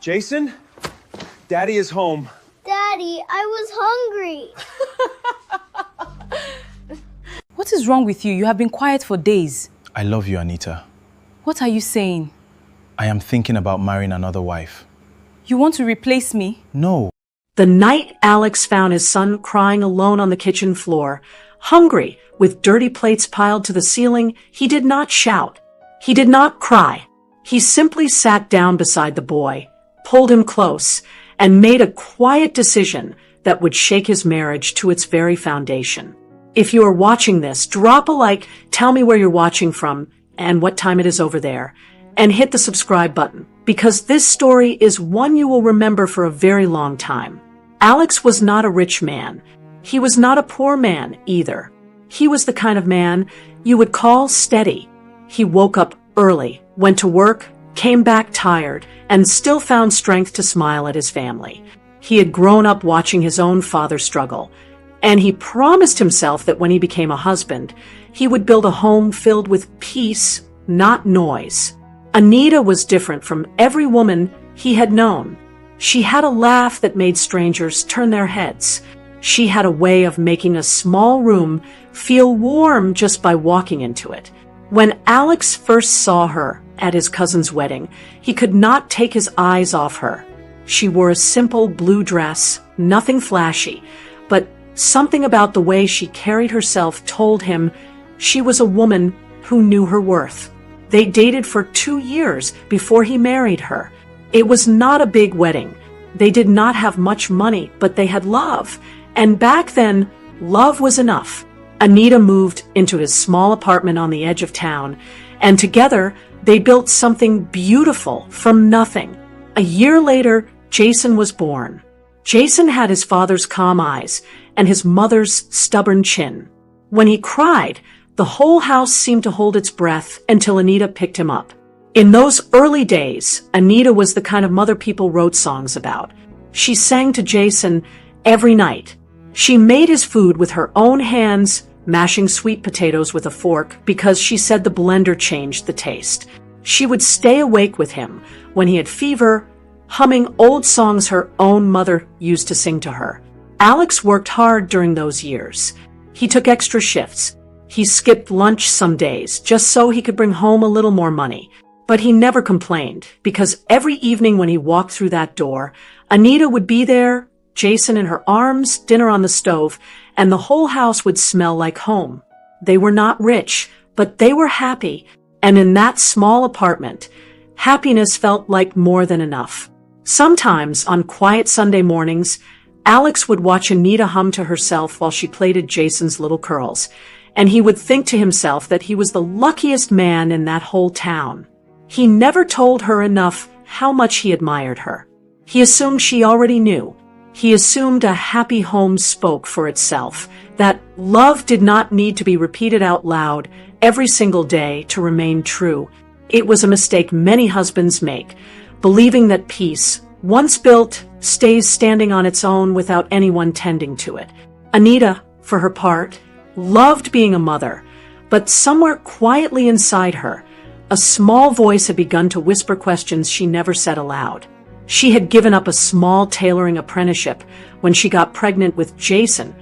Jason? Daddy is home. Daddy, I was hungry. What is wrong with you? You have been quiet for days. I love you, Anita. What are you saying? I am thinking about marrying another wife. You want to replace me? No. The night Alex found his son crying alone on the kitchen floor, hungry, with dirty plates piled to the ceiling, he did not shout. He did not cry. He simply sat down beside the boy, pulled him close, and made a quiet decision that would shake his marriage to its very foundation. If you are watching this, drop a like, tell me where you're watching from and what time it is over there, and hit the subscribe button, because this story is one you will remember for a very long time. Alex was not a rich man. He was not a poor man either. He was the kind of man you would call steady. He woke up early, went to work, came back tired, and still found strength to smile at his family. He had grown up watching his own father struggle, and he promised himself that when he became a husband, he would build a home filled with peace, not noise. Anita was different from every woman he had known. She had a laugh that made strangers turn their heads. She had a way of making a small room feel warm just by walking into it. When Alex first saw her at his cousin's wedding, he could not take his eyes off her. She wore a simple blue dress, nothing flashy, but something about the way she carried herself told him she was a woman who knew her worth. They dated for 2 years before he married her. It was not a big wedding. They did not have much money, but they had love. And back then, love was enough. Anita moved into his small apartment on the edge of town, and together they built something beautiful from nothing. A year later, Jason was born. Jason had his father's calm eyes and his mother's stubborn chin. When he cried, the whole house seemed to hold its breath until Anita picked him up. In those early days, Anita was the kind of mother people wrote songs about. She sang to Jason every night. She made his food with her own hands, mashing sweet potatoes with a fork because she said the blender changed the taste. She would stay awake with him when he had fever, humming old songs her own mother used to sing to her. Alex worked hard during those years. He took extra shifts. He skipped lunch some days just so he could bring home a little more money. But he never complained, because every evening when he walked through that door, Anita would be there, Jason in her arms, dinner on the stove, and the whole house would smell like home. They were not rich, but they were happy, and in that small apartment, happiness felt like more than enough. Sometimes, on quiet Sunday mornings, Alex would watch Anita hum to herself while she plaited Jason's little curls, and he would think to himself that he was the luckiest man in that whole town. He never told her enough how much he admired her. He assumed she already knew. He assumed a happy home spoke for itself, that love did not need to be repeated out loud every single day to remain true. It was a mistake many husbands make, believing that peace, once built, stays standing on its own without anyone tending to it. Anita, for her part, loved being a mother, but somewhere quietly inside her, a small voice had begun to whisper questions she never said aloud. She had given up a small tailoring apprenticeship when she got pregnant with Jason,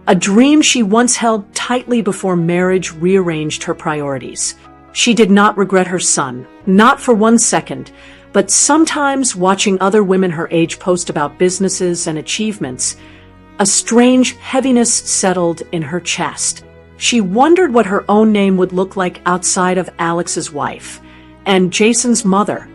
a dream she once held tightly before marriage rearranged her priorities. She did not regret her son, not for 1 second, but sometimes watching other women her age post about businesses and achievements, a strange heaviness settled in her chest. She wondered what her own name would look like outside of Alex's wife and Jason's mother.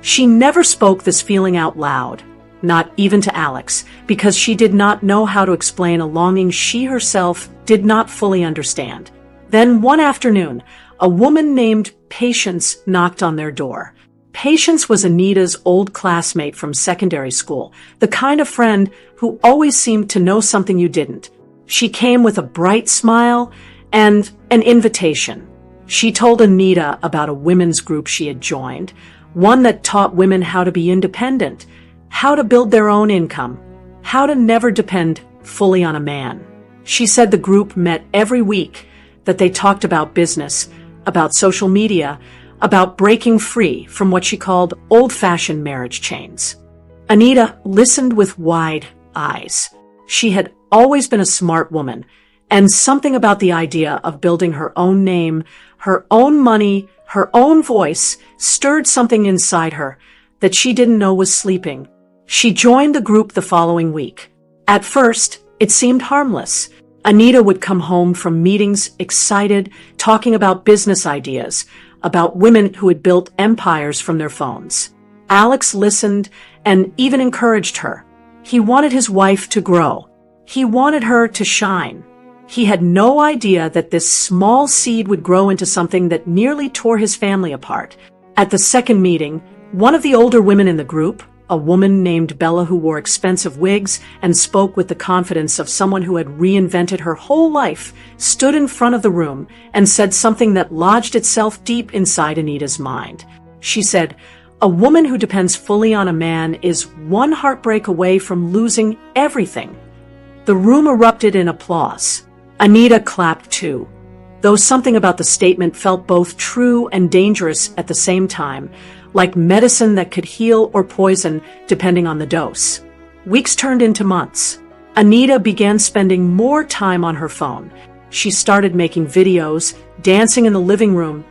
She never spoke this feeling out loud, not even to Alex, because she did not know how to explain a longing she herself did not fully understand. Then one afternoon, a woman named Patience knocked on their door. Patience was Anita's old classmate from secondary school, the kind of friend who always seemed to know something you didn't. She came with a bright smile and an invitation. She told Anita about a women's group she had joined, one that taught women how to be independent, how to build their own income, how to never depend fully on a man. She said the group met every week, that they talked about business, about social media, about breaking free from what she called old-fashioned marriage chains. Anita listened with wide eyes. She had always been a smart woman, and something about the idea of building her own name, her own money, her own voice stirred something inside her that she didn't know was sleeping. She joined the group the following week. At first, it seemed harmless. Anita would come home from meetings excited, talking about business ideas, about women who had built empires from their phones. Alex listened and even encouraged her. He wanted his wife to grow. He wanted her to shine. He had no idea that this small seed would grow into something that nearly tore his family apart. At the second meeting, one of the older women in the group, a woman named Bella who wore expensive wigs and spoke with the confidence of someone who had reinvented her whole life, stood in front of the room and said something that lodged itself deep inside Anita's mind. She said, "A woman who depends fully on a man is one heartbreak away from losing everything." The room erupted in applause. Anita clapped too, though something about the statement felt both true and dangerous at the same time, like medicine that could heal or poison depending on the dose. Weeks turned into months. Anita began spending more time on her phone. She started making videos, dancing in the living room,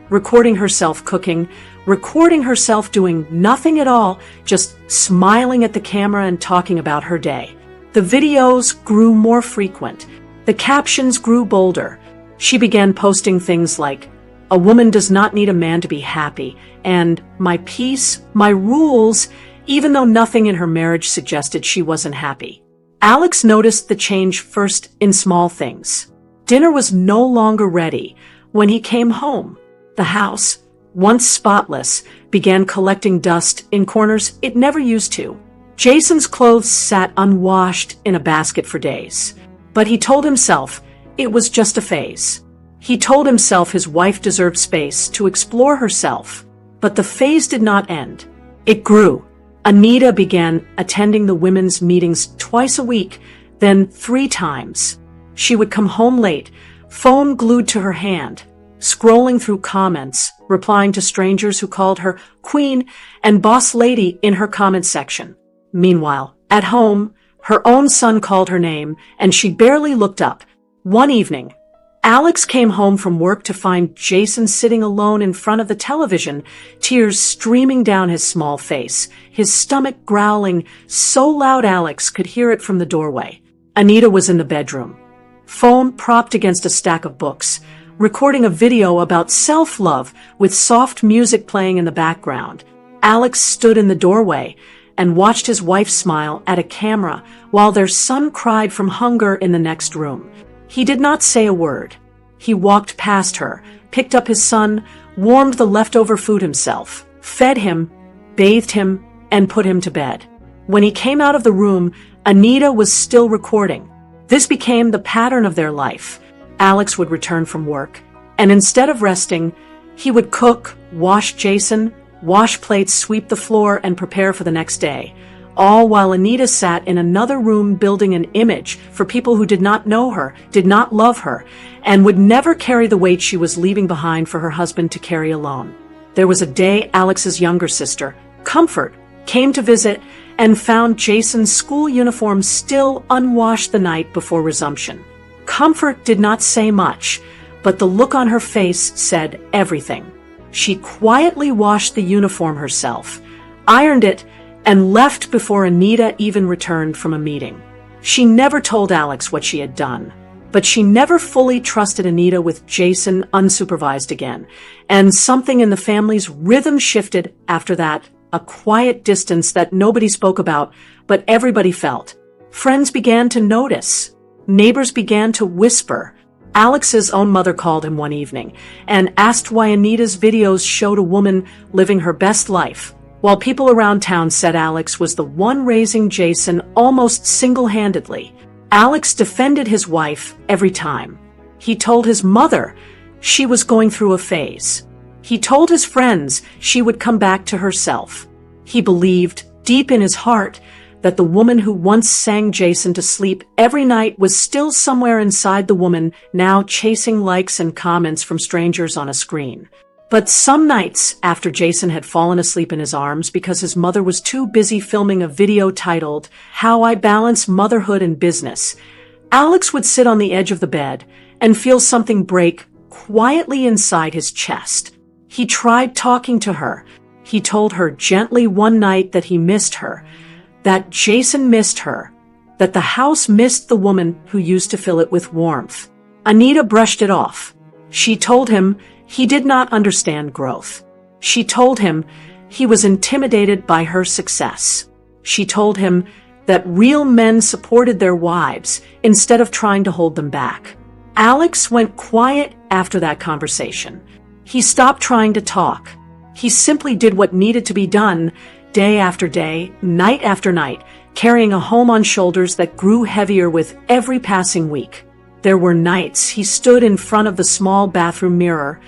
recording herself cooking, recording herself doing nothing at all, just smiling at the camera and talking about her day. The videos grew more frequent. The captions grew bolder. She began posting things like, "A woman does not need a man to be happy," and "My peace, my rules," even though nothing in her marriage suggested she wasn't happy. Alex noticed the change first in small things. Dinner was no longer ready when he came home. The house, once spotless, began collecting dust in corners it never used to. Jason's clothes sat unwashed in a basket for days. But he told himself it was just a phase. He told himself his wife deserved space to explore herself. But the phase did not end. It grew. Anita began attending the women's meetings twice a week, then 3 times. She would come home late, phone glued to her hand, scrolling through comments, replying to strangers who called her queen and boss lady in her comment section. Meanwhile, at home, her own son called her name, and she barely looked up. One evening, Alex came home from work to find Jason sitting alone in front of the television, tears streaming down his small face, his stomach growling so loud Alex could hear it from the doorway. Anita was in the bedroom, phone propped against a stack of books, recording a video about self-love with soft music playing in the background. Alex stood in the doorway and watched his wife smile at a camera while their son cried from hunger in the next room. He did not say a word. He walked past her, picked up his son, warmed the leftover food himself, fed him, bathed him, and put him to bed. When he came out of the room, Anita was still recording. This became the pattern of their life. Alex would return from work, and instead of resting, he would cook, wash Jason, wash plates, sweep the floor, and prepare for the next day, all while Anita sat in another room building an image for people who did not know her, did not love her, and would never carry the weight she was leaving behind for her husband to carry alone. There was a day Alex's younger sister, Comfort, came to visit and found Jason's school uniform still unwashed the night before resumption. Comfort did not say much, but the look on her face said everything. She quietly washed the uniform herself, ironed it, and left before Anita even returned from a meeting. She never told Alex what she had done, but she never fully trusted Anita with Jason unsupervised again, and something in the family's rhythm shifted after that, a quiet distance that nobody spoke about, but everybody felt. Friends began to notice. Neighbors began to whisper. Alex's own mother called him one evening and asked why Anita's videos showed a woman living her best life, while people around town said Alex was the one raising Jason almost single-handedly. Alex defended his wife every time. He told his mother she was going through a phase. He told his friends she would come back to herself. He believed, deep in his heart, that the woman who once sang Jason to sleep every night was still somewhere inside the woman now chasing likes and comments from strangers on a screen. But some nights, after Jason had fallen asleep in his arms because his mother was too busy filming a video titled, "How I Balance Motherhood and Business," Alex would sit on the edge of the bed and feel something break quietly inside his chest. He tried talking to her. He told her gently one night that he missed her, that Jason missed her, that the house missed the woman who used to fill it with warmth. Anita brushed it off. She told him he did not understand growth. She told him he was intimidated by her success. She told him that real men supported their wives instead of trying to hold them back. Alex went quiet after that conversation. He stopped trying to talk. He simply did what needed to be done day after day, night after night, carrying a home on shoulders that grew heavier with every passing week. There were nights he stood in front of the small bathroom mirror,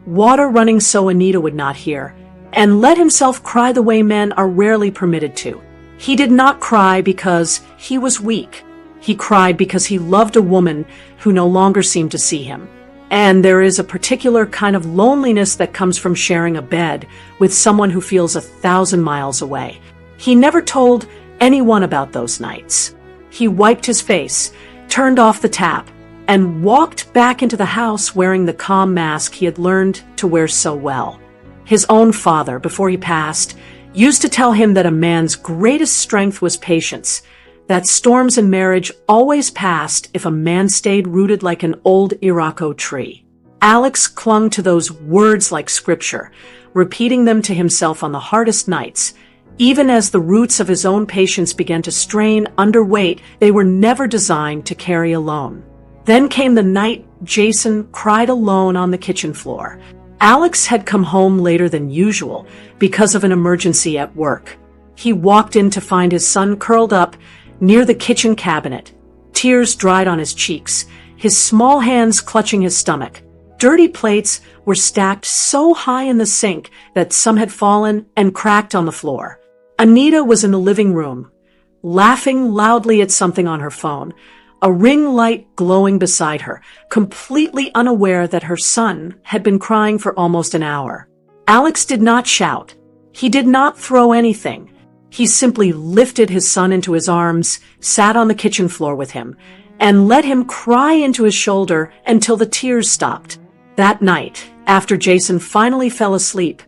water running so Anita would not hear, and let himself cry the way men are rarely permitted to. He did not cry because he was weak. He cried because he loved a woman who no longer seemed to see him. And there is a particular kind of loneliness that comes from sharing a bed with someone who feels 1,000 miles away. He never told anyone about those nights. He wiped his face, turned off the tap, and walked back into the house wearing the calm mask he had learned to wear so well. His own father, before he passed, used to tell him that a man's greatest strength was patience, that storms in marriage always passed if a man stayed rooted like an old Irako tree. Alex clung to those words like scripture, repeating them to himself on the hardest nights. Even as the roots of his own patience began to strain under weight they were never designed to carry alone. Then came the night Jason cried alone on the kitchen floor. Alex had come home later than usual because of an emergency at work. He walked in to find his son curled up near the kitchen cabinet. Tears dried on his cheeks, his small hands clutching his stomach. Dirty plates were stacked so high in the sink that some had fallen and cracked on the floor. Anita was in the living room, laughing loudly at something on her phone, a ring light glowing beside her, completely unaware that her son had been crying for almost an hour. Alex did not shout. He did not throw anything. He simply lifted his son into his arms, sat on the kitchen floor with him, and let him cry into his shoulder until the tears stopped. That night, after Jason finally fell asleep,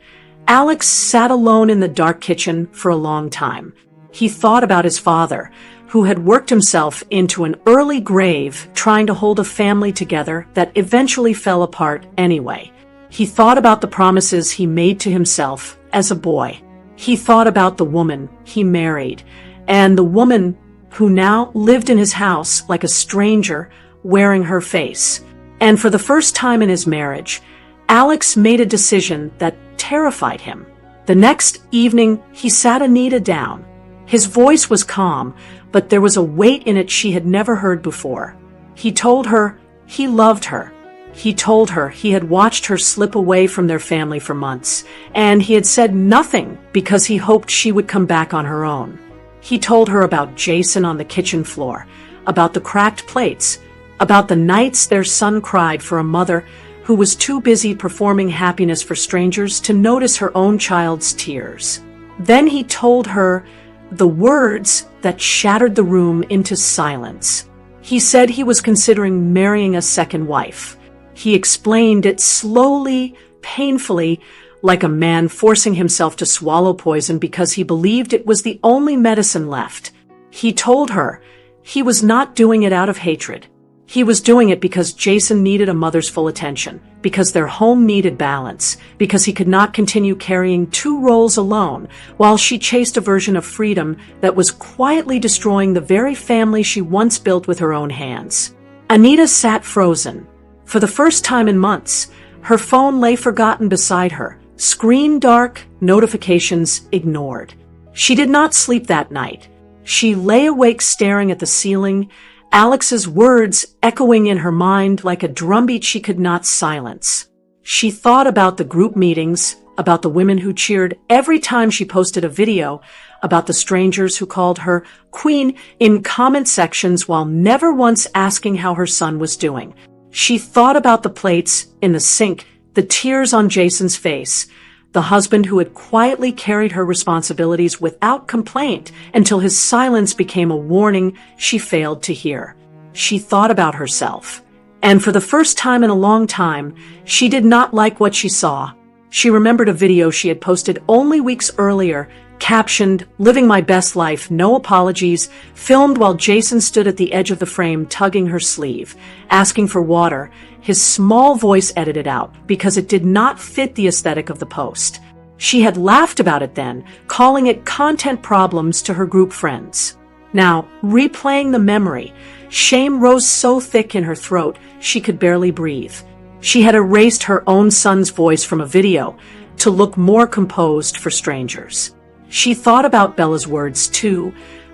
Alex sat alone in the dark kitchen for a long time. He thought about his father, who had worked himself into an early grave trying to hold a family together that eventually fell apart anyway. He thought about the promises he made to himself as a boy. He thought about the woman he married, and the woman who now lived in his house like a stranger wearing her face. And for the first time in his marriage, Alex made a decision that terrified him. The next evening, he sat Anita down. His voice was calm, but there was a weight in it she had never heard before. He told her he loved her. He told her he had watched her slip away from their family for months, and he had said nothing because he hoped she would come back on her own. He told her about Jason on the kitchen floor, about the cracked plates, about the nights their son cried for a mother who was too busy performing happiness for strangers to notice her own child's tears. Then he told her the words that shattered the room into silence. He said he was considering marrying a second wife. He explained it slowly, painfully, like a man forcing himself to swallow poison because he believed it was the only medicine left. He told her he was not doing it out of hatred. He was doing it because Jason needed a mother's full attention, because their home needed balance, because he could not continue carrying two roles alone while she chased a version of freedom that was quietly destroying the very family she once built with her own hands. Anita sat frozen. For the first time in months, her phone lay forgotten beside her, screen dark, notifications ignored. She did not sleep that night. She lay awake staring at the ceiling, Alex's words echoing in her mind like a drumbeat she could not silence. She thought about the group meetings, about the women who cheered every time she posted a video, about the strangers who called her queen in comment sections while never once asking how her son was doing. She thought about the plates in the sink the tears on Jason's face, the husband who had quietly carried her responsibilities without complaint until his silence became a warning she failed to hear. She thought about herself, and for the first time in a long time, she did not like what she saw. She remembered a video she had posted only weeks earlier, captioned, "Living my best life, no apologies," filmed while Jason stood at the edge of the frame tugging her sleeve, asking for water, his small voice edited out because it did not fit the aesthetic of the post. She had laughed about it then, calling it content problems to her group friends. Now, replaying the memory, shame rose so thick in her throat she could barely breathe. She had erased her own son's voice from a video to look more composed for strangers. She thought about Bella's words, too,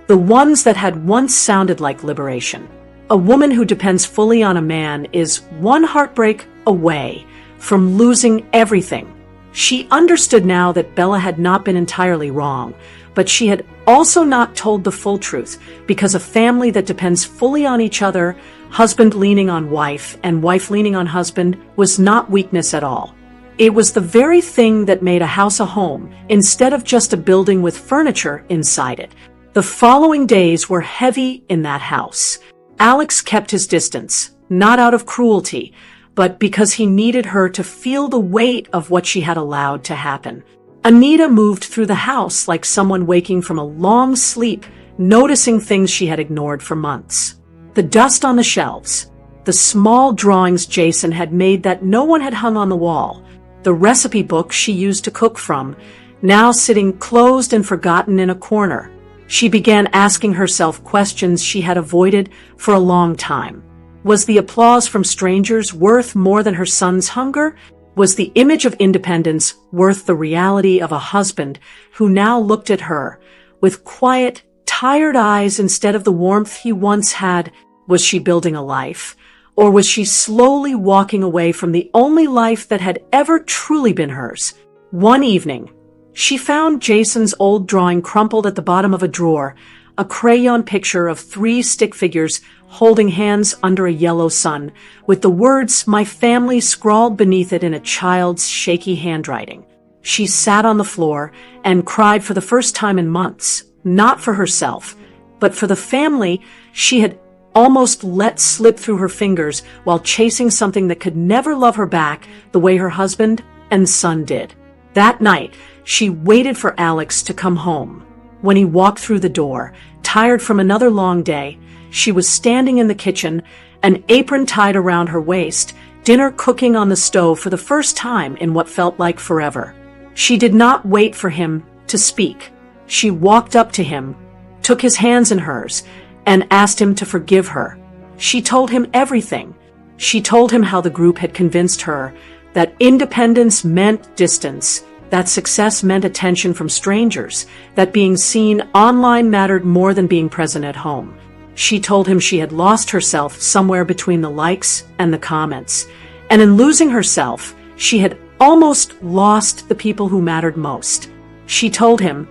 the ones that had once sounded like liberation. A woman who depends fully on a man is one heartbreak away from losing everything. She understood now that Bella had not been entirely wrong, but she had also not told the full truth, because a family that depends fully on each other, husband leaning on wife and wife leaning on husband, was not weakness at all. It was the very thing that made a house a home, instead of just a building with furniture inside it. The following days were heavy in that house. Alex kept his distance, not out of cruelty, but because he needed her to feel the weight of what she had allowed to happen. Anita moved through the house like someone waking from a long sleep, noticing things she had ignored for months. The dust on the shelves, the small drawings Jason had made that no one had hung on the wall, the recipe book she used to cook from, now sitting closed and forgotten in a corner. She began asking herself questions she had avoided for a long time. Was the applause from strangers worth more than her son's hunger? Was the image of independence worth the reality of a husband who now looked at her with quiet, tired eyes instead of the warmth he once had? Was she building a life? Or was she slowly walking away from the only life that had ever truly been hers? One evening, she found Jason's old drawing crumpled at the bottom of a drawer, a crayon picture of 3 stick figures holding hands under a yellow sun, with the words "My family" scrawled beneath it in a child's shaky handwriting. She sat on the floor and cried for the first time in months, not for herself, but for the family she had almost let slip through her fingers while chasing something that could never love her back the way her husband and son did. That night, she waited for Alex to come home. When he walked through the door, tired from another long day, she was standing in the kitchen, an apron tied around her waist, dinner cooking on the stove for the first time in what felt like forever. She did not wait for him to speak. She walked up to him, took his hands in hers, and asked him to forgive her. She told him everything. She told him how the group had convinced her that independence meant distance, that success meant attention from strangers, that being seen online mattered more than being present at home. She told him she had lost herself somewhere between the likes and the comments, and in losing herself, she had almost lost the people who mattered most. She told him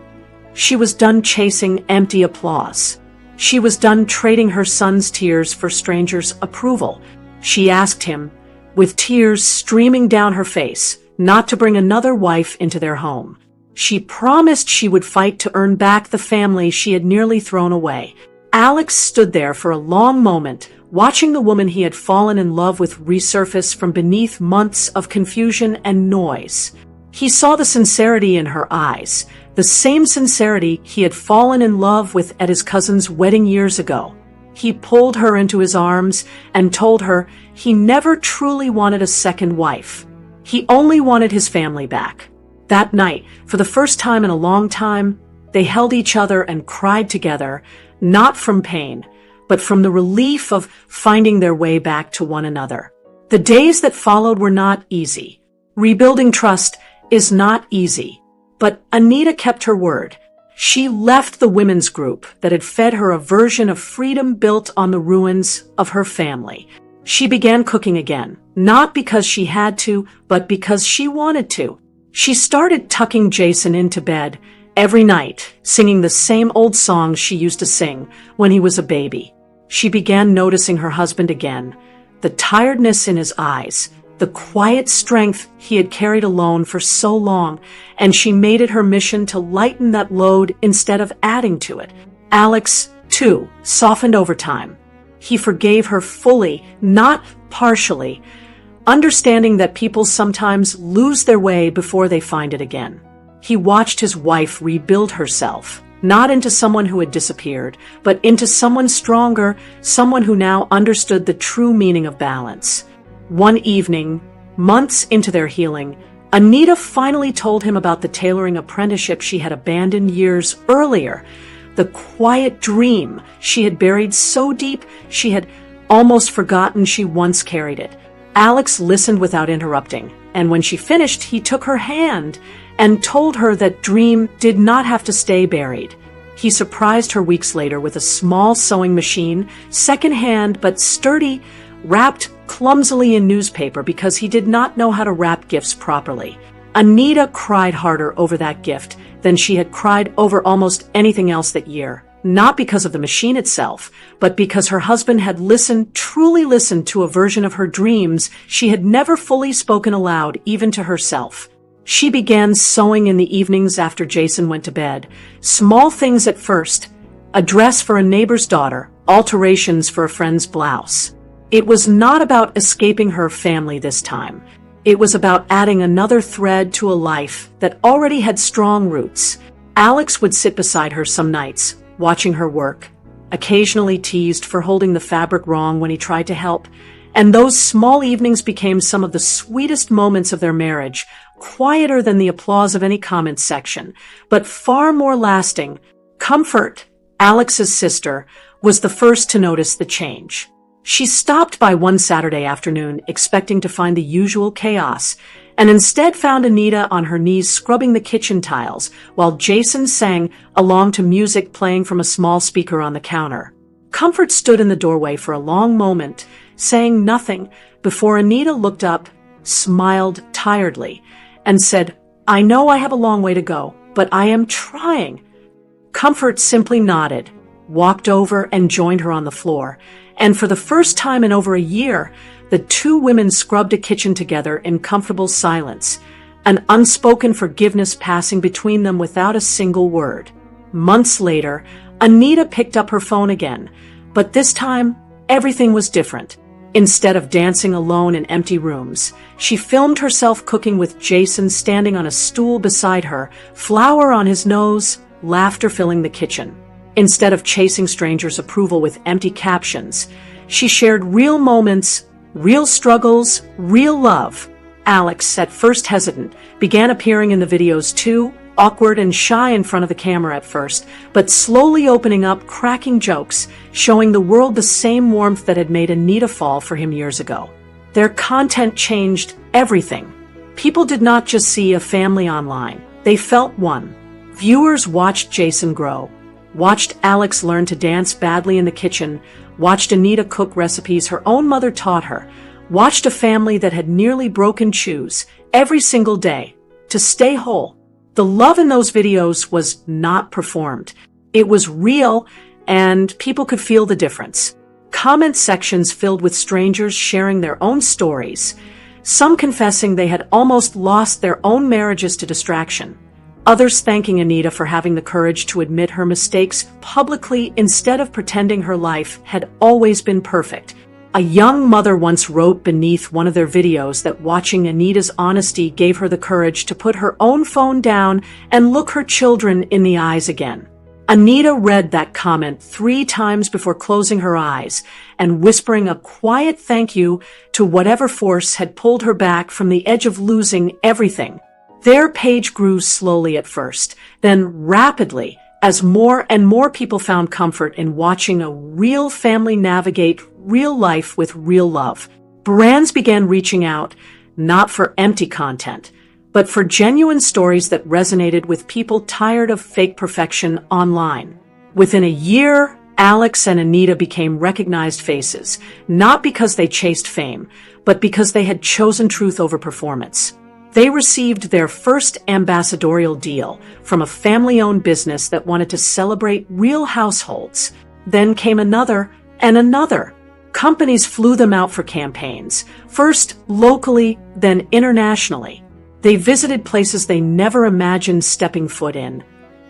she was done chasing empty applause. She was done trading her son's tears for strangers' approval. She asked him, with tears streaming down her face, not to bring another wife into their home. She promised she would fight to earn back the family she had nearly thrown away. Alex stood there for a long moment, watching the woman he had fallen in love with resurface from beneath months of confusion and noise. He saw the sincerity in her eyes, the same sincerity he had fallen in love with at his cousin's wedding years ago. He pulled her into his arms and told her he never truly wanted a second wife. He only wanted his family back. That night, for the first time in a long time, they held each other and cried together, not from pain, but from the relief of finding their way back to one another. The days that followed were not easy. Rebuilding trust is not easy. But Anita kept her word. She left the women's group that had fed her a version of freedom built on the ruins of her family. She began cooking again, not because she had to, but because she wanted to. She started tucking Jason into bed every night, singing the same old songs she used to sing when he was a baby. She began noticing her husband again, the tiredness in his eyes, the quiet strength he had carried alone for so long, and she made it her mission to lighten that load instead of adding to it. Alex, too, softened over time. He forgave her fully, not partially, understanding that people sometimes lose their way before they find it again. He watched his wife rebuild herself, not into someone who had disappeared, but into someone stronger, someone who now understood the true meaning of balance. One evening, months into their healing, Anita finally told him about the tailoring apprenticeship she had abandoned years earlier, the quiet dream she had buried so deep she had almost forgotten she once carried it. Alex listened without interrupting, and when she finished, he took her hand and told her that dream did not have to stay buried. He surprised her weeks later with a small sewing machine, secondhand but sturdy, wrapped clumsily in newspaper because he did not know how to wrap gifts properly. Anita cried harder over that gift than she had cried over almost anything else that year. Not because of the machine itself, but because her husband had truly listened to a version of her dreams she had never fully spoken aloud, even to herself. She began sewing in the evenings after Jason went to bed. Small things at first. A dress for a neighbor's daughter, alterations for a friend's blouse. It was not about escaping her family this time. It was about adding another thread to a life that already had strong roots. Alex would sit beside her some nights, watching her work, occasionally teased for holding the fabric wrong when he tried to help, and those small evenings became some of the sweetest moments of their marriage, quieter than the applause of any comment section, but far more lasting. Comfort, Alex's sister, was the first to notice the change. She stopped by one Saturday afternoon expecting to find the usual chaos, and instead found Anita on her knees scrubbing the kitchen tiles while Jason sang along to music playing from a small speaker on the counter. Comfort stood in the doorway for a long moment, saying nothing, before Anita looked up, smiled tiredly, and said, "I know I have a long way to go, but I am trying." Comfort simply nodded, walked over and joined her on the floor, and for the first time in over a year, the two women scrubbed a kitchen together in comfortable silence, an unspoken forgiveness passing between them without a single word. Months later, Anita picked up her phone again, but this time, everything was different. Instead of dancing alone in empty rooms, she filmed herself cooking with Jason standing on a stool beside her, flour on his nose, laughter filling the kitchen. Instead of chasing strangers' approval with empty captions, she shared real moments, real struggles, real love. Alex, at first hesitant, began appearing in the videos too, awkward and shy in front of the camera at first, but slowly opening up, cracking jokes, showing the world the same warmth that had made Anita fall for him years ago. Their content changed everything. People did not just see a family online, they felt one. Viewers watched Jason grow, watched Alex learn to dance badly in the kitchen, watched Anita cook recipes her own mother taught her, watched a family that had nearly broken shoes every single day to stay whole. The love in those videos was not performed. It was real, and people could feel the difference. Comment sections filled with strangers sharing their own stories, some confessing they had almost lost their own marriages to distraction. Others thanking Anita for having the courage to admit her mistakes publicly instead of pretending her life had always been perfect. A young mother once wrote beneath one of their videos that watching Anita's honesty gave her the courage to put her own phone down and look her children in the eyes again. Anita read that comment 3 times before closing her eyes and whispering a quiet thank you to whatever force had pulled her back from the edge of losing everything. Their page grew slowly at first, then rapidly, as more and more people found comfort in watching a real family navigate real life with real love. Brands began reaching out, not for empty content, but for genuine stories that resonated with people tired of fake perfection online. Within a year, Alex and Anita became recognized faces, not because they chased fame, but because they had chosen truth over performance. They received their first ambassadorial deal from a family-owned business that wanted to celebrate real households. Then came another and another. Companies flew them out for campaigns, first locally, then internationally. They visited places they never imagined stepping foot in,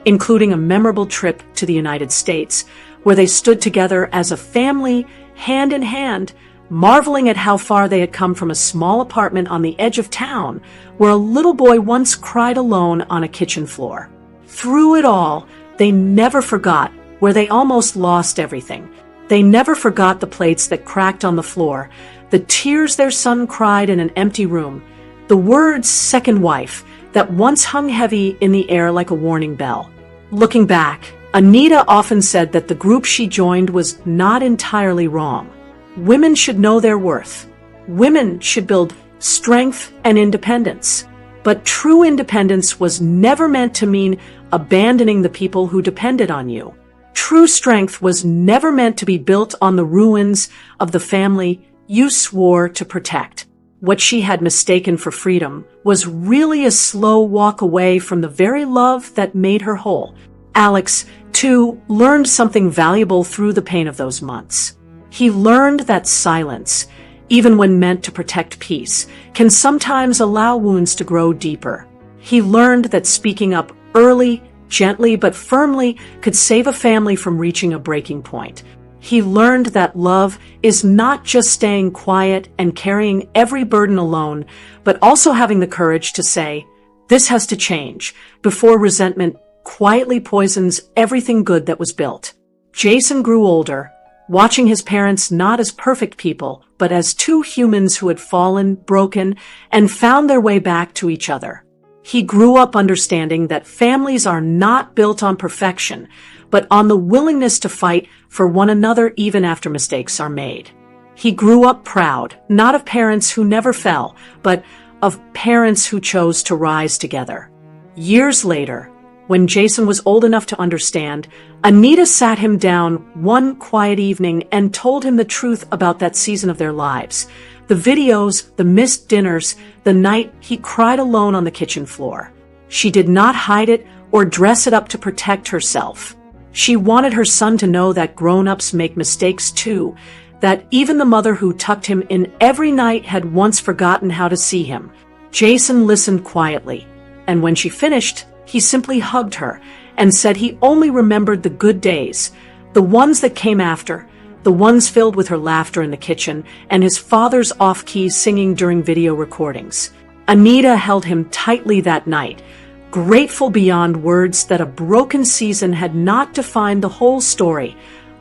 including a memorable trip to the United States, where they stood together as a family, hand in hand, marveling at how far they had come from a small apartment on the edge of town, where a little boy once cried alone on a kitchen floor. Through it all, they never forgot where they almost lost everything. They never forgot the plates that cracked on the floor, the tears their son cried in an empty room, the words second wife that once hung heavy in the air like a warning bell. Looking back, Anita often said that the group she joined was not entirely wrong. Women should know their worth. Women should build strength and independence. But true independence was never meant to mean abandoning the people who depended on you. True strength was never meant to be built on the ruins of the family you swore to protect. What she had mistaken for freedom was really a slow walk away from the very love that made her whole. Alex, too, learned something valuable through the pain of those months. He learned that silence, even when meant to protect peace, can sometimes allow wounds to grow deeper. He learned that speaking up early, gently but firmly, could save a family from reaching a breaking point. He learned that love is not just staying quiet and carrying every burden alone, but also having the courage to say, "This has to change," before resentment quietly poisons everything good that was built. Jason grew older, watching his parents not as perfect people, but as two humans who had fallen, broken, and found their way back to each other. He grew up understanding that families are not built on perfection, but on the willingness to fight for one another even after mistakes are made. He grew up proud, not of parents who never fell, but of parents who chose to rise together. Years later, when Jason was old enough to understand, Anita sat him down one quiet evening and told him the truth about that season of their lives. The videos, the missed dinners, the night he cried alone on the kitchen floor. She did not hide it or dress it up to protect herself. She wanted her son to know that grown-ups make mistakes too, that even the mother who tucked him in every night had once forgotten how to see him. Jason listened quietly, and when she finished, he simply hugged her and said he only remembered the good days, the ones that came after, the ones filled with her laughter in the kitchen and his father's off-key singing during video recordings. Anita held him tightly that night, grateful beyond words that a broken season had not defined the whole story,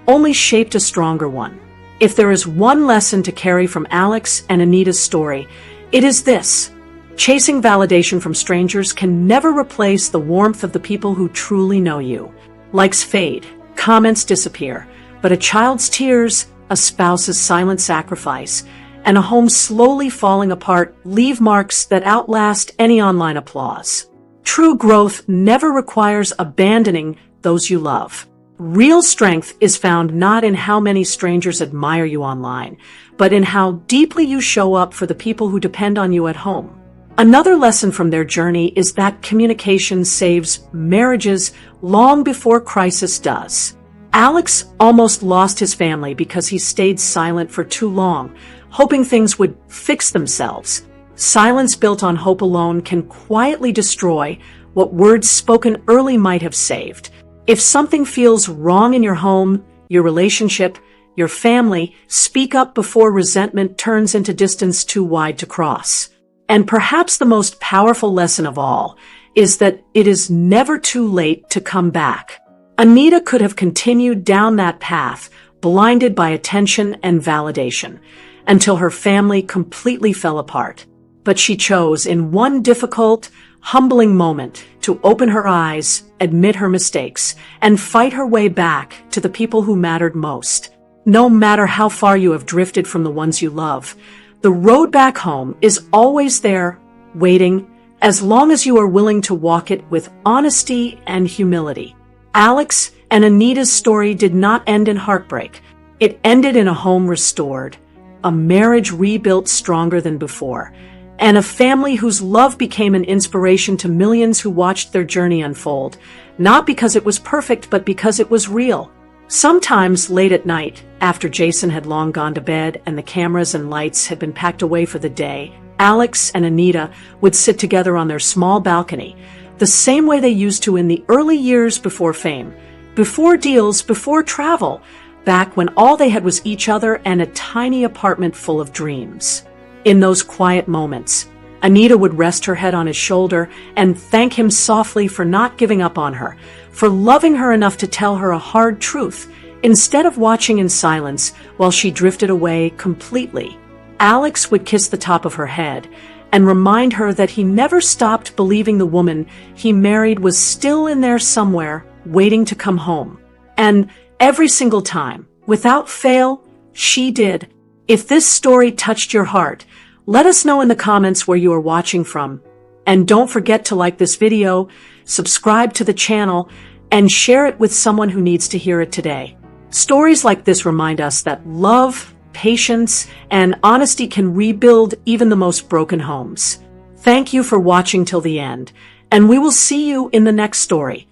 only shaped a stronger one. If there is one lesson to carry from Alex and Anita's story, it is this. Chasing validation from strangers can never replace the warmth of the people who truly know you. Likes fade, comments disappear, but a child's tears, a spouse's silent sacrifice, and a home slowly falling apart leave marks that outlast any online applause. True growth never requires abandoning those you love. Real strength is found not in how many strangers admire you online, but in how deeply you show up for the people who depend on you at home. Another lesson from their journey is that communication saves marriages long before crisis does. Alex almost lost his family because he stayed silent for too long, hoping things would fix themselves. Silence built on hope alone can quietly destroy what words spoken early might have saved. If something feels wrong in your home, your relationship, your family, speak up before resentment turns into distance too wide to cross. And perhaps the most powerful lesson of all is that it is never too late to come back. Anita could have continued down that path, blinded by attention and validation, until her family completely fell apart. But she chose, in one difficult, humbling moment, to open her eyes, admit her mistakes, and fight her way back to the people who mattered most. No matter how far you have drifted from the ones you love, the road back home is always there, waiting, as long as you are willing to walk it with honesty and humility. Alex and Anita's story did not end in heartbreak. It ended in a home restored, a marriage rebuilt stronger than before, and a family whose love became an inspiration to millions who watched their journey unfold, not because it was perfect, but because it was real. Sometimes late at night, after Jason had long gone to bed and the cameras and lights had been packed away for the day, Alex and Anita would sit together on their small balcony, the same way they used to in the early years before fame, before deals, before travel, back when all they had was each other and a tiny apartment full of dreams. In those quiet moments, Anita would rest her head on his shoulder and thank him softly for not giving up on her, for loving her enough to tell her a hard truth, instead of watching in silence while she drifted away completely. Alex would kiss the top of her head and remind her that he never stopped believing the woman he married was still in there somewhere, waiting to come home. And every single time, without fail, she did. If this story touched your heart, let us know in the comments where you are watching from. And don't forget to like this video, subscribe to the channel, and share it with someone who needs to hear it today. Stories like this remind us that love, patience, and honesty can rebuild even the most broken homes. Thank you for watching till the end, and we will see you in the next story.